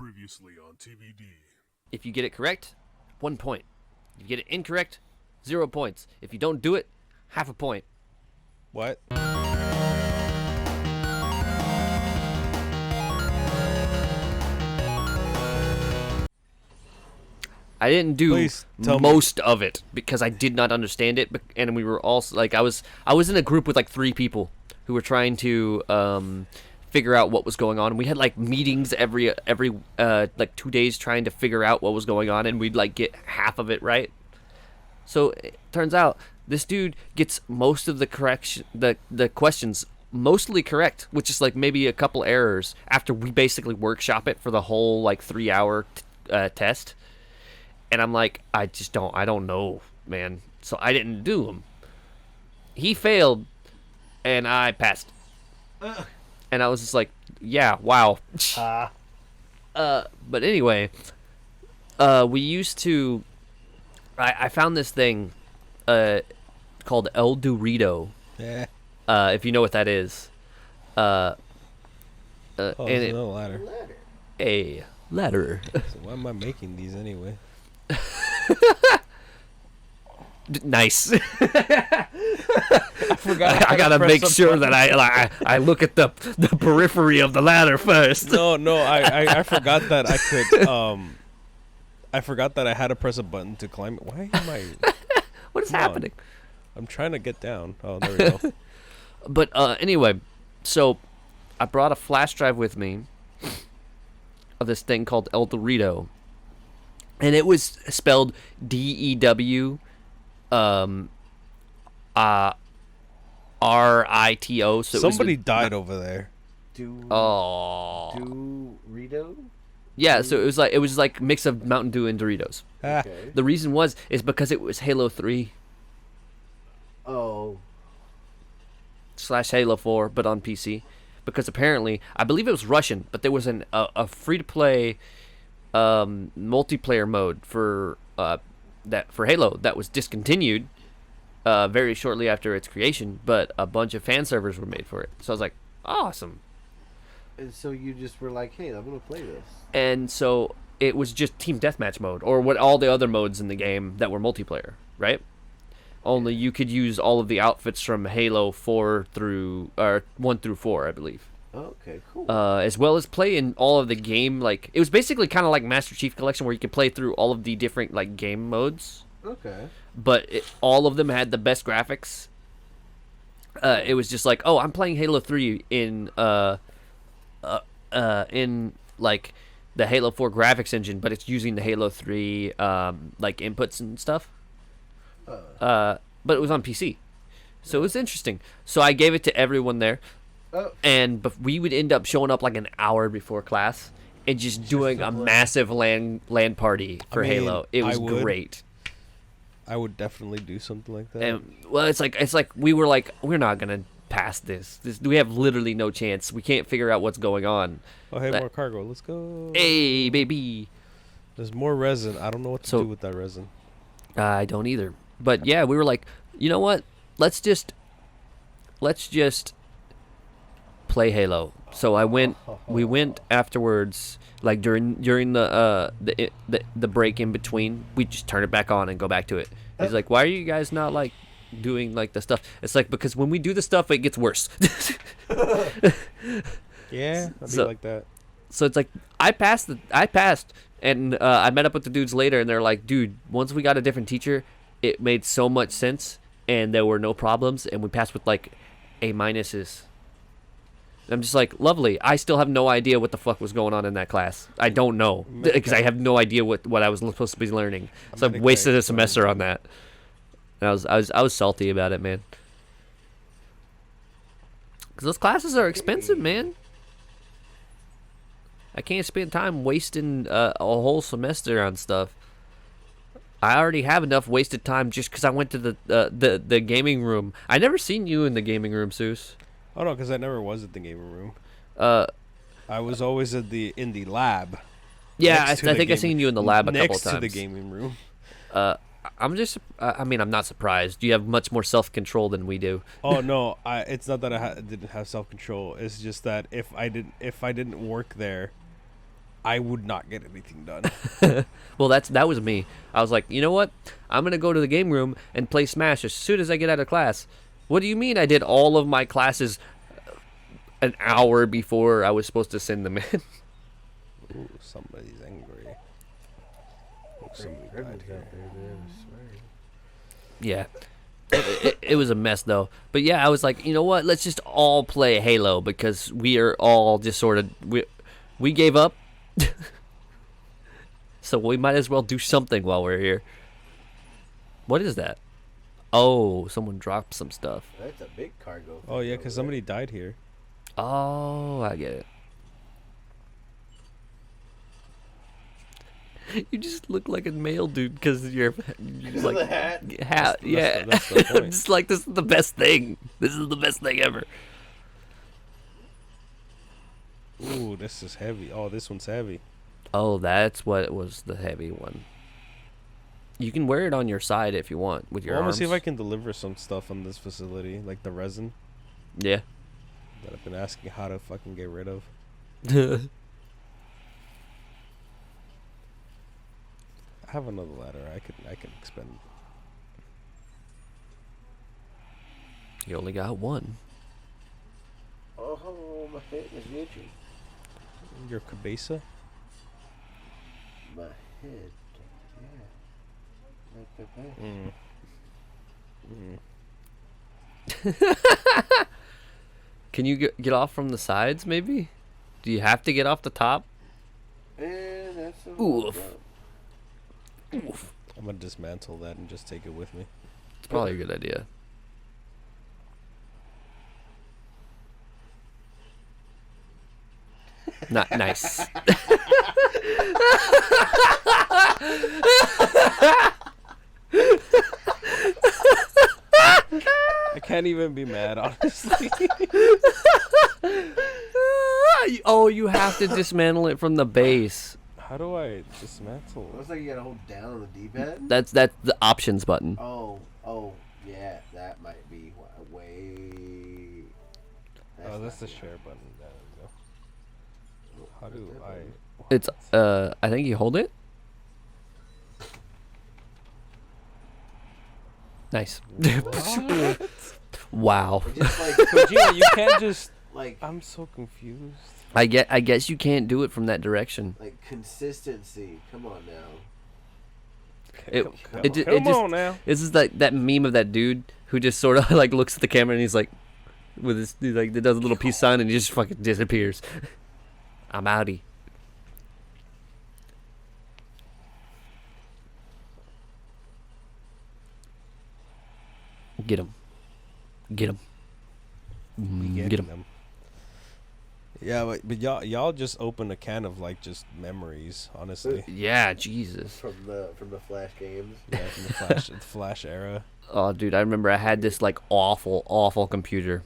Previously on TBD. If you get it correct, 1 point. If you get it incorrect, 0 points. If you don't do it, half a point. What? I didn't do Please tell me. most of it because I did not understand it, and we were also like I was in a group with like 3 people who were trying to figure out what was going on. We had like meetings every like 2 days trying to figure out what was going on, and we'd like get half of it right. So it turns out this dude gets most of the questions mostly correct, which is like maybe a couple errors after we basically workshop it for the whole like 3-hour test. And I'm like, I don't know, man. So I didn't do them. He failed, and I passed. And I was just like, yeah, wow. But anyway, we used to. I found this thing called El Dorito. Yeah. If you know what that is. Oh, And there's no ladder. a ladder. So why am I making these anyway? Nice. I forgot. I gotta make sure that I look at the periphery of the ladder first. No, I forgot that I could. I forgot that I had to press a button to climb it. Why am I? What is Come on. happening? I'm trying to get down. Oh, there we go. But anyway, so I brought a flash drive with me of this thing called El Dorito, and it was spelled DEW RITO. So Somebody died over there. Dorito? Yeah, so it was like mix of Mountain Dew and Doritos. Ah, Okay. The reason is because it was Halo 3 Oh. / Halo 4, but on PC. Because apparently, I believe it was Russian, but there was a free-to-play multiplayer mode for Halo that was discontinued very shortly after its creation, but a bunch of fan servers were made for it. So I was like, awesome. And so you just were like, hey, I'm going to play this. And so it was just team deathmatch mode, or what all the other modes in the game that were multiplayer, right? Only you could use all of the outfits from Halo 1 through 4, I believe. Okay, cool. As well as play in all of the game, like it was basically kind of like Master Chief Collection, where you could play through all of the different like game modes, Okay. but all of them had the best graphics. It was just like, oh, I'm playing Halo 3 in like the Halo 4 graphics engine, but it's using the Halo 3 like inputs and stuff. But it was on PC, so it was interesting. So I gave it to everyone there, and we would end up showing up like an hour before class and just doing a massive LAN party for Halo. It was great. I would definitely do something like that. And well, it's like we're not gonna pass this. We have literally no chance. We can't figure out what's going on. Oh, hey, more cargo. Let's go. Hey, baby. There's more resin. I don't know what to do with that resin. I don't either. But yeah, we were like, you know what? Let's just play Halo. So we went afterwards, like during the break in between. We just turn it back on and go back to it. He's like, why are you guys not like doing like the stuff? It's like, because when we do the stuff, it gets worse. Yeah, I'd be So- like that. So it's like I passed, and I met up with the dudes later, and they're like, dude, once we got a different teacher, it made so much sense, and there were no problems, and we passed with like A-minuses. I'm just like, lovely. I still have no idea what the fuck was going on in that class. I don't know, because I have no idea what I was supposed to be learning. So I wasted a semester on that. And I was salty about it, man. Because those classes are expensive, man. I can't spend time wasting a whole semester on stuff. I already have enough wasted time just because I went to the gaming room. I never seen you in the gaming room, Seuss. Oh no, because I never was at the gaming room. I was always in the lab. Yeah, next to I the think I seen you in the lab a couple next times. to the gaming room. I'm just. I mean, I'm not surprised. You have much more self-control than we do. Oh no, it's not that I didn't have self-control. It's just that if I didn't work there, I would not get anything done. Well, that was me. I was like, you know what? I'm gonna go to the game room and play Smash as soon as I get out of class. What do you mean? I did all of my classes an hour before I was supposed to send them in. Ooh, somebody's angry. Somebody Grimmins died out here. there, man, I swear. Yeah. It was a mess though. But yeah, I was like, you know what? Let's just all play Halo because we are all just sort of we gave up. So we might as well do something while we're here. What is that? Oh, someone dropped some stuff. That's a big cargo. Oh yeah, thing because over somebody died here. Oh, I get it. You just look like a male dude because you're there. like The hat. hat. Yeah, that's the point. I'm just like, this is the best thing. This is the best thing ever. Ooh, this is heavy. Oh, this one's heavy. Oh, that's what was the heavy one. You can wear it on your side if you want with your Well, I'm gonna arms. see if I can deliver some stuff on this facility, like the resin Yeah. that I've been asking how to fucking get rid of. I have another ladder. I could expend. You only got one. Oh, my head is itchy. Your cabeza? My head. Yeah. Like the back. Can you get off from the sides, maybe? Do you have to get off the top? And that's a Oof. Oof. I'm gonna dismantle that and just take it with me. It's probably a good idea. Not nice. I can't even be mad, honestly. Oh, you have to dismantle it from the base. How do I dismantle? Looks like you gotta hold down on the D-pad. That's the options button. Oh, yeah, that might be way. Oh, that's the not share button. There we go. How do I? It's I think you hold it. Nice. Wow. It's just like, Kojima, you can't just. like, I'm so confused. I guess you can't do it from that direction. like consistency. Come on now. It Come it, ju- come it just on now. this is like that meme of that dude who just sort of like looks at the camera and he's like with his he like does a little peace sign and he just fucking disappears. I'm outie. Get him. Get him. Get him. them. Yeah, but y'all just opened a can of like just memories, honestly. Yeah, Jesus. From the Flash games. Yeah, from the Flash era. Oh, dude, I remember I had this like awful computer.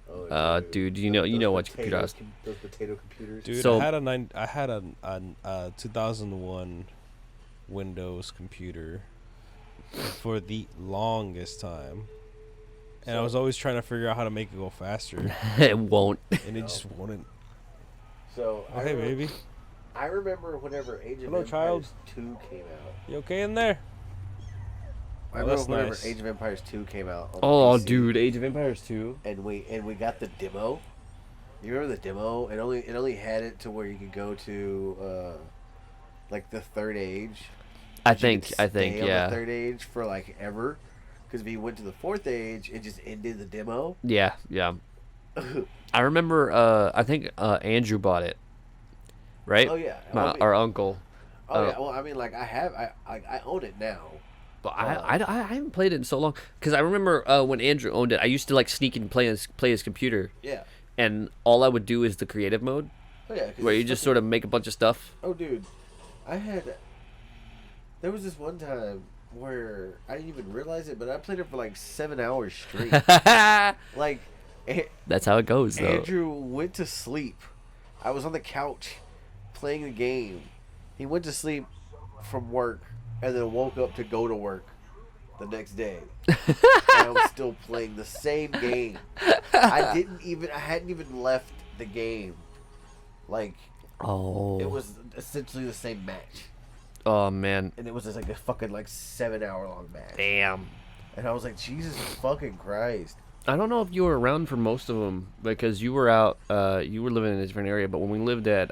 Oh, Dude, you know what computer I was. Those potato computers. Dude, So- I had a 2001 Windows computer for the longest time, and I was always trying to figure out how to make it go faster, It won't. and it just wouldn't. So Oh, hey, baby, I remember whenever Age of Hello, Empires child. 2 came out. you okay in there? I Oh, remember that's whenever nice. Age of Empires 2 came out. On Oh, PC, dude, Age of Empires 2. and we got the demo. You remember the demo? It only had it to where you could go to like the third age. I But you think, could stay on yeah. the third age for like ever. Because if you went to the fourth age, it just ended the demo. Yeah. I remember, I think Andrew bought it. Right? Oh yeah. Our uncle. Oh yeah. Well, I mean, like I own it now. But I haven't played it in so long. Because I remember when Andrew owned it, I used to like sneak and play his computer. Yeah. And all I would do is the creative mode. Oh yeah. 'cause Where you it's just fucking- sort of make a bunch of stuff. Oh dude, there was this one time where I didn't even realize it, but I played it for like 7 hours straight. Like, That's how it goes, though. Andrew went to sleep. I was on the couch playing the game. He went to sleep from work and then woke up to go to work the next day. And I was still playing the same game. I hadn't even left the game. Like, Oh. it was essentially the same match. Oh man. And it was just like a fucking like 7-hour long match. Damn. And I was like, Jesus fucking Christ. I don't know if you were around for most of them because you were out. You were living in a different area. But when we lived at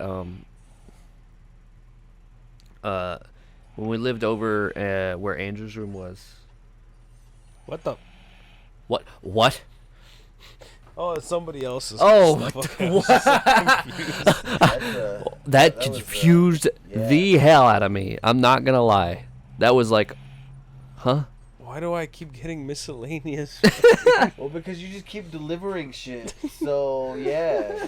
when we lived over where Andrew's room was. What the? What? What? Oh, it's somebody else's. Oh, stuff. That was, confused yeah. the hell out of me. I'm not gonna lie. That was like, huh? Why do I keep getting miscellaneous? Well, because you just keep delivering shit. So, yeah.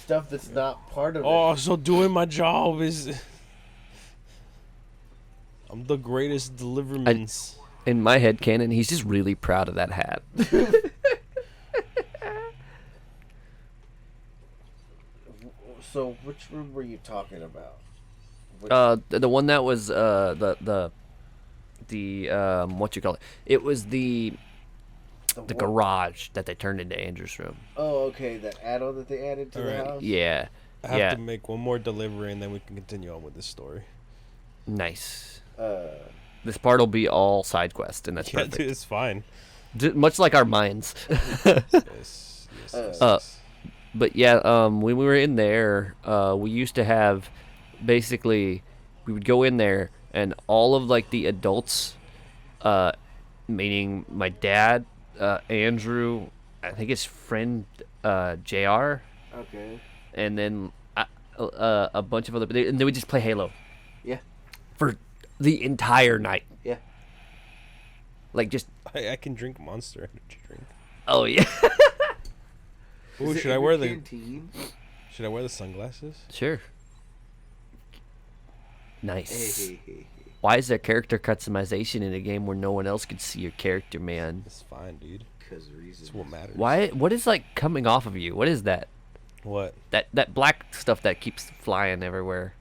Stuff that's not part of it. Oh, so doing my job is. I'm the greatest delivermans. In my head canon, he's just really proud of that hat. So, which room were you talking about? The one that was the what you call it? It was the what? garage that they turned into Andrew's room. Oh, okay. That add-on that they added to the Alright. house? Yeah. I have yeah. to make one more delivery and then we can continue on with this story. Nice. Uh, This part will be all side quest, and that's Yeah, perfect. dude, it's fine. Much like our minds. Yes, yes, yes. But yeah, when we were in there, we used to have, basically, we would go in there and all of like the adults, meaning my dad, Andrew, I think his friend Jr. okay. and then a bunch of other, and they would just play Halo Yeah. for the entire night. Yeah. Like just, I can drink Monster Energy drink. oh yeah. Ooh, Is it should I in wear your the canteen? Should I wear the sunglasses? Sure. Nice. Hey. Why is there character customization in a game where no one else could see your character, man? It's fine, dude. Because reasons. It's what matters. Why? What is like coming off of you? What is that? What? That black stuff that keeps flying everywhere.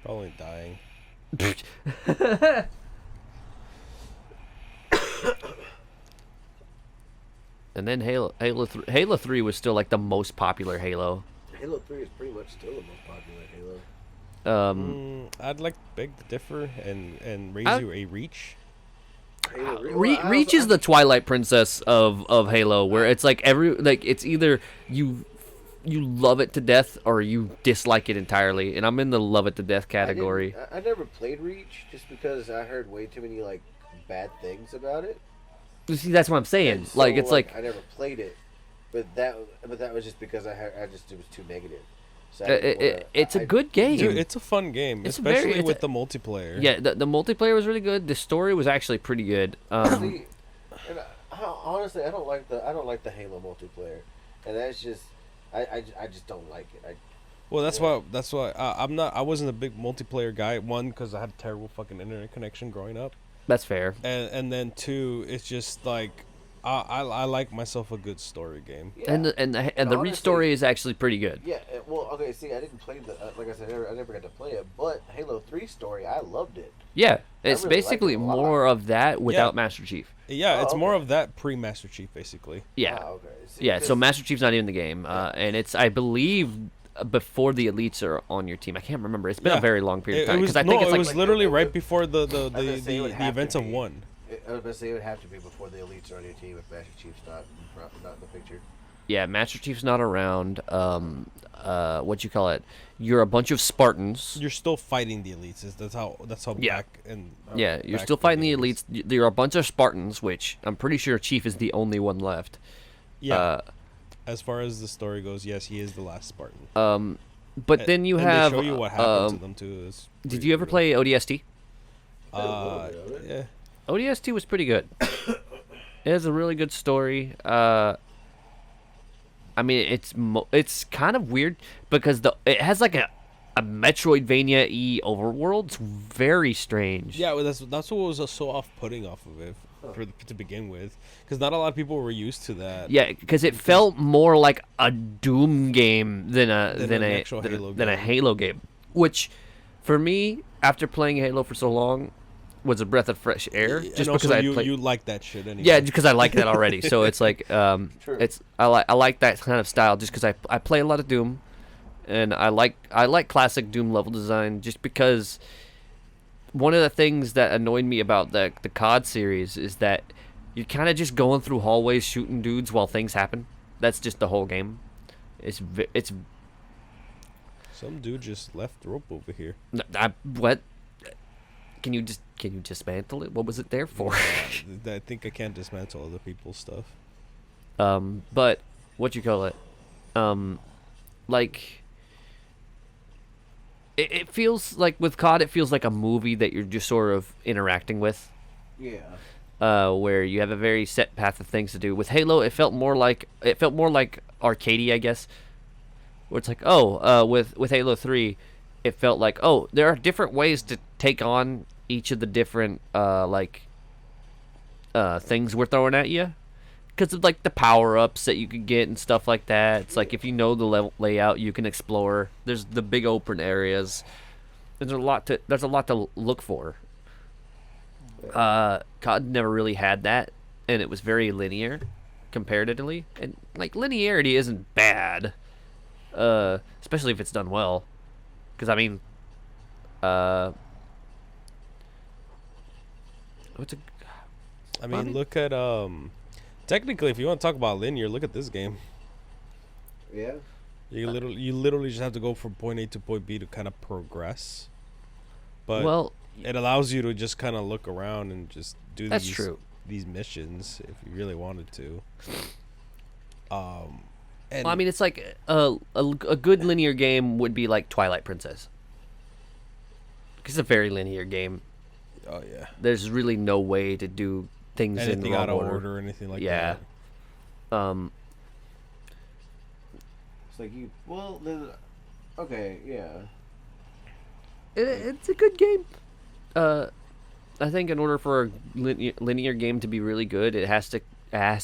Probably dying. And then Halo 3 was still like the most popular Halo. Halo 3 is pretty much still the most popular Halo. I'd like to beg to differ and raise you a Reach. Reach is the Twilight Princess of Halo, where it's like it's either you love it to death or you dislike it entirely, and I'm in the love it to death category. I never played Reach just because I heard way too many like bad things about it. See, that's what I'm saying. And so, Like it's like I never played it, but that was just because it was too negative. So it's a good game. Dude, it's a fun game, It's especially with the multiplayer. Yeah, the multiplayer was really good. The story was actually pretty good. See, and honestly, I don't like the Halo multiplayer, and that's just I just don't like it. Well, that's why I wasn't a big multiplayer guy. One, because I had a terrible fucking internet connection growing up, That's fair. and then two, it's just like I like myself a good story game. Yeah. And the Reach honestly, story is actually pretty good. Yeah, well, okay. See, I didn't play like I said, I never got to play it. But Halo 3 story, I loved it. Yeah, it's really basically liked it a lot. more of that without Master Chief. Yeah, Oh, it's more okay. of that pre-Master Chief, basically. Yeah, okay. See, yeah. So 'cause- Master Chief's not in the game, and it's I believe before the elites are on your team. I can't remember. It's been Yeah. a very long period of It time was because I think it's it like was literally like- right before the gonna say it would have to events of be. 1. I was gonna say it would have to be before the elites are on your team if Master Chief's not in the picture. yeah, Master Chief's not around. What you call it? You're a bunch of Spartans. You're still fighting the elites. That's how Yeah. back and Yeah, you're back still fighting the then it elites. You're a bunch of Spartans, which I'm pretty sure Chief is the only one left. Yeah. As far as the story goes, yes, he is the last Spartan. But then you and have. they show you what happened to them too. It's Did pretty you ever brutal. play ODST? Yeah. ODST was pretty good. It has a really good story. I mean, it's kind of weird because it has like a Metroidvania-y overworld. It's very strange. Yeah, well, that's what was so off-putting off of it to begin with, because not a lot of people were used to that. Yeah, because it felt more like a Doom game than an actual Halo a game. Halo game. Which, for me, after playing Halo for so long, was a breath of fresh air. And Just also because I you played. you like that shit anyway. Yeah, because I like that already. So it's like True. I like that kind of style just because I play a lot of Doom, and I like classic Doom level design just because one of the things that annoyed me about the COD series is that you're kind of just going through hallways shooting dudes while things happen. That's just the whole game. It's Some dude just left rope over here. what? Can you dismantle it? What was it there for? I think I can't dismantle other people's stuff. But what you call it? Like it feels like with COD, it feels like a movie that you're just sort of interacting with. Yeah. Where you have a very set path of things to do. With Halo, it felt more like arcadey, I guess. Where it's like, with Halo 3, it felt like, there are different ways to take on each of the different things we're throwing at you. Because of like the power ups that you can get and stuff like that. It's like if you know the level layout, you can explore. There's the big open areas. There's a lot to look for. COD never really had that, and it was very linear comparatively. And like linearity isn't bad, especially if it's done well. Because I mean, what's a I mean, look at technically, if you want to talk about linear, look at this game. Yeah. You literally just have to go from point A to point B to kind of progress. But well, it allows you to just kind of look around and just do that's true. these missions if you really wanted to. And Well, I mean, it's like a good linear game would be like Twilight Princess. It's a very linear game. oh yeah, There's really no way to do things anything in wrong out of order. order or anything like Yeah. that. It's like you. Well, then. Okay. Yeah. It's a good game. I think in order for a linear game to be really good, it has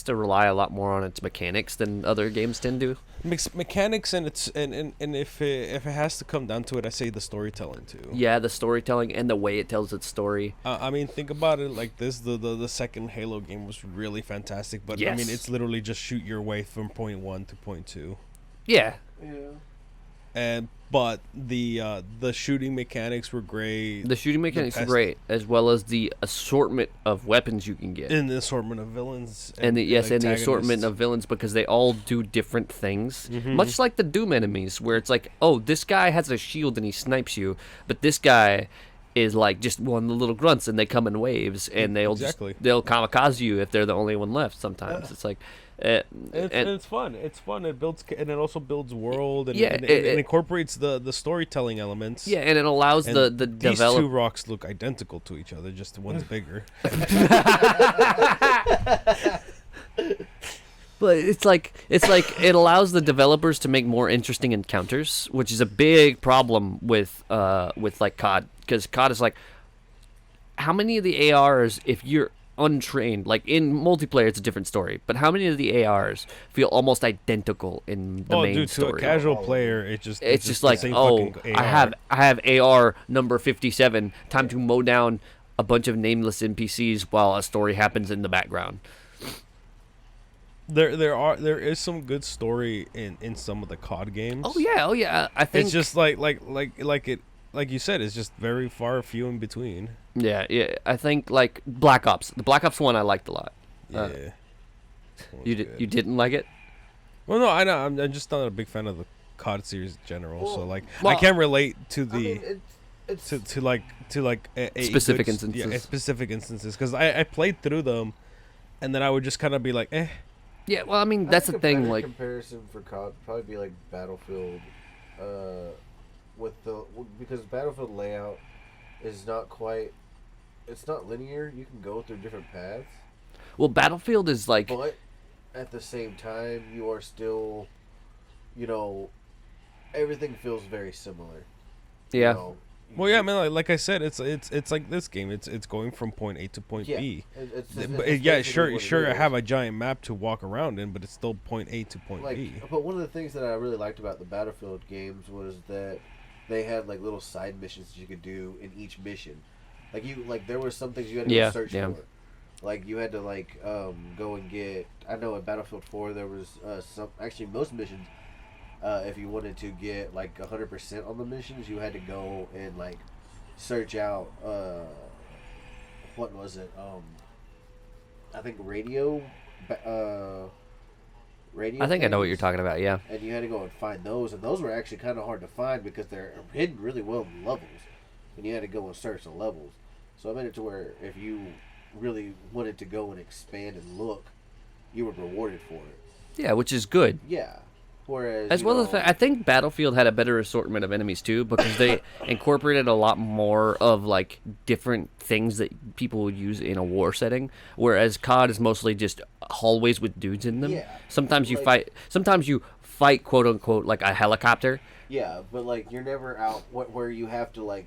to rely a lot more on its mechanics than other games tend to. Mechanics and if it has to come down to it, I say the storytelling too. Yeah, the storytelling and the way it tells its story. I mean, think about it like this: the second Halo game was really fantastic, but I mean, Yes. it's literally just shoot your way from point 1 to point 2. Yeah, Yeah. But the shooting mechanics were great. the shooting mechanics are best- great, as well as the assortment of weapons you can get. And the assortment of villains. And the assortment antagonists. of villains, because they all do different things. Mhm. Much like the Doom enemies, where it's like, this guy has a shield and he snipes you, but this guy is like just one of the little grunts, and they come in waves, and they'll Exactly. they'll kamikaze you if they're the only one left. Sometimes it's like, And and it's fun. It's fun. It builds, and it also builds world, and, Yeah, and it- it incorporates the storytelling elements. yeah, and it allows And the these develop. two rocks look identical to each other. Just one's bigger. But it's like it allows the developers to make more interesting encounters, which is a big problem with like COD, because COD is like, how many of the ARs, if you're untrained, like in multiplayer it's a different story, but how many of the ARs feel almost identical in the main dude, to story? a casual player, it's It's just the like, same oh, fucking I AR. have AR number 57, time to mow down a bunch of nameless NPCs while a story happens in the background. There is some good story in some of the COD games. Oh yeah, I think It's just like you said, it's just very few in between. yeah, I think like Black Ops. The Black Ops one I liked a lot. Yeah. You didn't like it? Well, no, I know. I'm just not a big fan of the COD series in general. So Well, I can't relate to the I mean, it's to like a Specific good instances. Yeah, specific instances, because I played through them, and then I would just kind of be like, eh. Yeah, well, I mean, I that's the think a thing. better Like, comparison for COD would probably be like Battlefield, because Battlefield layout is not quite. It's not linear. You can go through different paths, well, Battlefield is like, but at the same time, you are still, everything feels very similar. yeah, You know, Well, yeah, I mean, like I said, it's like this game. It's going from point A to point yeah, B. It's But basically sure, what it I is. have a giant map to walk around in, but it's still point A to point Like, B. but one of the things that I really liked about the Battlefield games was that they had like little side missions that you could do in each mission. Like there were some things you had to Yeah, go search yeah. for. Like you had to go and get. I know in Battlefield 4 there was some. Actually, most missions if you wanted to get like 100% on the missions, you had to go and like search out what was it? I think radio. I think I know what you're things. talking about. Yeah. And you had to go and find those, and those were actually kind of hard to find because they're hidden really well in levels, and you had to go and search the levels. So I made it to where if you really wanted to go and expand and look, you were rewarded for it. Yeah, which is good. Yeah. Whereas As well as I think Battlefield had a better assortment of enemies too, because they incorporated a lot more of like different things that people would use in a war setting. Whereas COD is mostly just hallways with dudes in them. Yeah. Sometimes you Like- fight. Sometimes you fight, quote unquote, like a helicopter. Yeah, but like you're never out where you have to like.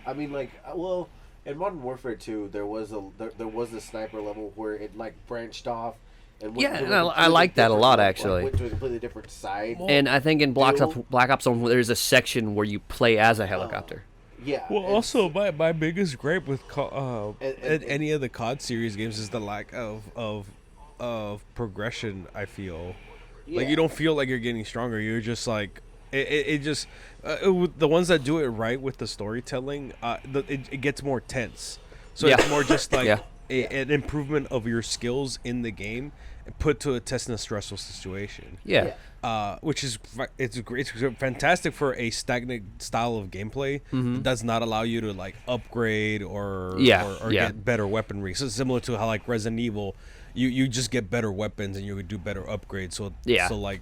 I mean, like well, in Modern Warfare 2, there was a sniper level where it like branched off. And went Yeah, to a and I completely like that a different, lot, like, actually. went to a completely different side. And I think in Black Dude. Ops Zone, there's a section where you play as a helicopter. Yeah. Well, and- also my biggest gripe with And- any of the COD series games is the lack of progression. I feel like yeah. you don't feel like you're getting stronger. You're just like it just the ones that do it right with the storytelling, it gets more tense. So Yeah. it's more just like Yeah. an improvement of your skills in the game, put to a test in a stressful situation. Yeah. Which is it's fantastic for a stagnant style of gameplay. That does not allow you to like upgrade or get better weaponry. So similar to how like Resident Evil, you just get better weapons and you would do better upgrades. So Yeah. so like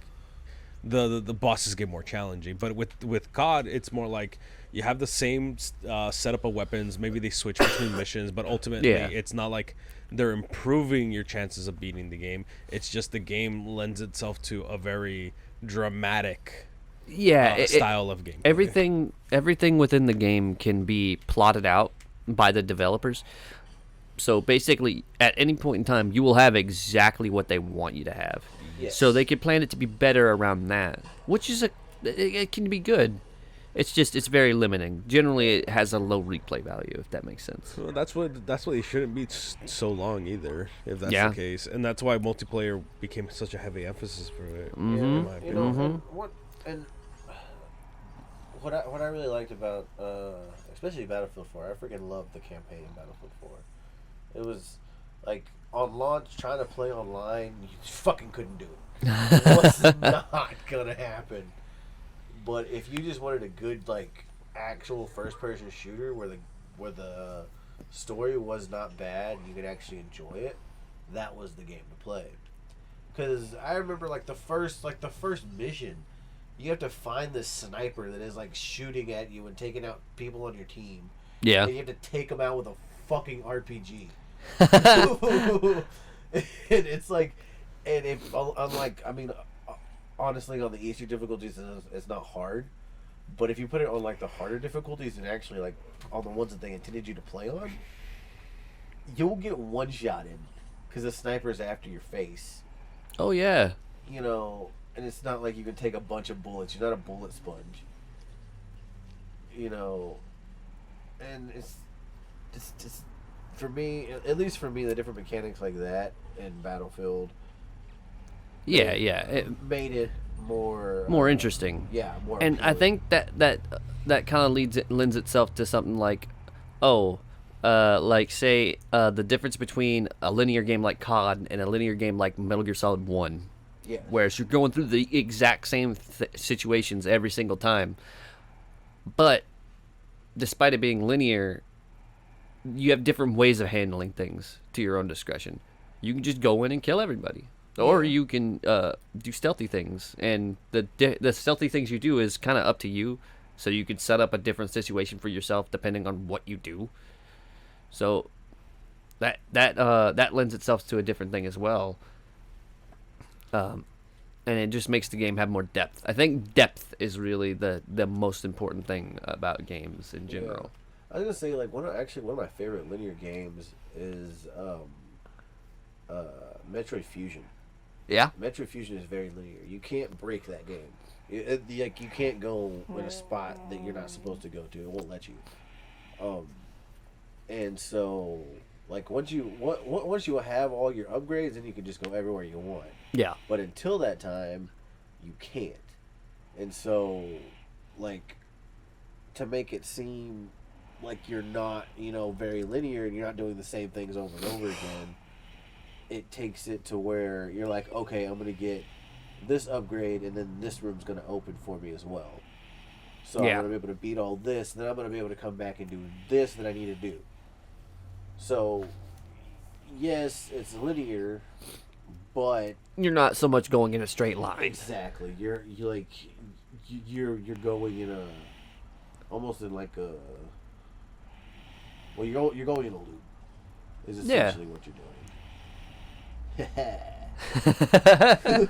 the bosses get more challenging. But with COD, it's more like you have the same setup of weapons. Maybe they switch between missions, but ultimately Yeah. it's not like they're improving your chances of beating the game. It's just the game lends itself to a very dramatic Yeah. style of game. Everything within the game can be plotted out by the developers. So basically, at any point in time, you will have exactly what they want you to have. Yes. So they can plan it to be better around that, which is it can be good. It's just it's very limiting. Generally, it has a low replay value, if that makes sense. Well, that's what it shouldn't be so long either, if that's Yeah. the case, and that's why multiplayer became such a heavy emphasis for it. Yeah, in my you know, opinion. and what I really liked about especially Battlefield 4, I freaking loved the campaign in Battlefield 4. It was like on launch trying to play online, you just fucking couldn't do it. It was not gonna happen. But if you just wanted a good like actual first person shooter where the story was not bad, you could actually enjoy it, that was the game to play. Because I remember like the first mission, you have to find this sniper that is like shooting at you and taking out people on your team. Yeah. And you have to take them out with a fucking RPG. And it's like, and if unlike, I mean, honestly, on the easier difficulties, it's not hard. But if you put it on like the harder difficulties and actually like on the ones that they intended you to play on, you'll get one shot in because the sniper's after your face. Oh yeah. You know, and it's not like you can take a bunch of bullets. You're not a bullet sponge. You know, and it's just for me, at least for me, the different mechanics like that in Battlefield. Yeah. It, made it more interesting. Yeah, more. And I appealing. think that kind of lends itself to something like, like say the difference between a linear game like COD and a linear game like Metal Gear Solid 1. Yeah. Whereas you're going through the exact same situations every single time. But despite it being linear, you have different ways of handling things to your own discretion. You can just go in and kill everybody. Or you can do stealthy things. And the stealthy things you do is kind of up to you. So you can set up a different situation for yourself depending on what you do. So that lends itself to a different thing as well. And it just makes the game have more depth. I think depth is really the most important thing about games in general. I was gonna say like one of my favorite linear games is Metroid Fusion. Yeah. Metroid Fusion is very linear. You can't break that game. You can't go in a spot that you're not supposed to go to. It won't let you. And so like once you have all your upgrades, then you can just go everywhere you want. Yeah. But until that time, you can't. And so, like, to make it seem like you're not, very linear and you're not doing the same things over and over again, it takes it to where you're like, okay, I'm going to get this upgrade and then this room's going to open for me as well. So I'm Yeah. going to be able to beat all this, and then I'm going to be able to come back and do this that I need to do. So, yes, it's linear, but You're not so much going in a straight line. exactly, you're going in a almost in like a you're going in a loop. Is essentially what you're doing.